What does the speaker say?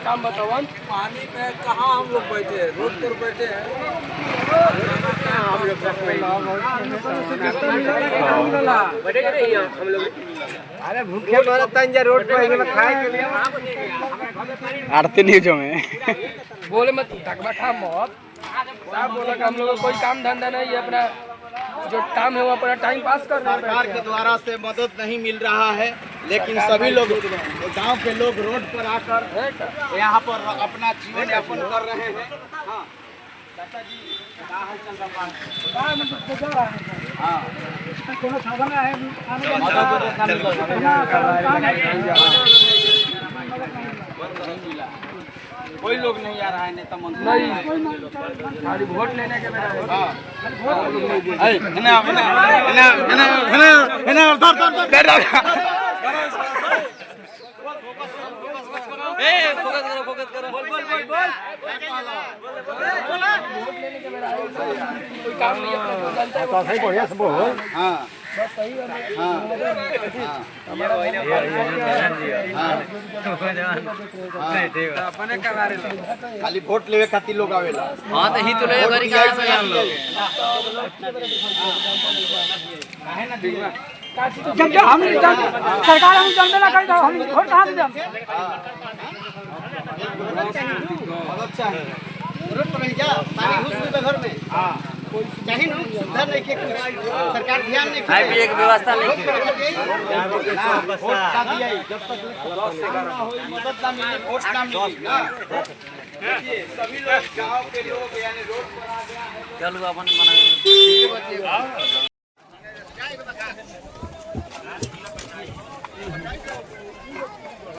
काम बताओ। पानी में कहाँ हम लोग बैठे हैं, रोड पर बैठे हैं। अरे भूखे मरत रोड पर खाए के लिए आरती न्यूज में बोले मत तक बैठा मत साहब बोला कि हम लोग को कोई काम धंधा नहीं है, अपना जो काम है वो अपना टाइम पास कर रहे हैं। सरकार के द्वारा से मदद नहीं मिल रहा है, लेकिन सभी लोग गांव के लोग रोड पर आकर यहाँ पर अपना जीवन यापन कर रहे हैं। हाँ चाचा जी क्या हाल चल रहा है? कोई लोग नहीं आ रहा है, नेता मंत्री नहीं, खाली वोट लेने के बेरा फोकस करो कोई काम नहीं है, अपना जनता को सही बढ़िया से बोल। हाँ बस सही है। खाली वोट लेवे खातिर लोग आवेला। हाँ तो ही तो ले गरी का से हम लोग जब जब हम सरकार हम जनता ना करी तो हम वोट कहां से दें? मदद चाहिए, रोड पर नहीं जा पानी घुस गई घर में। हाँ चाहिए ना, सुविधा नहीं के कुछ सरकार ध्यान नहीं खाए पिए की व्यवस्था नहीं वोट का दिया जब तक मदद ना मिली वोट ना मिली ना। देखिए सभी लोग गांव के लोग यानी रोड पर आ गया है। चलो अपन मना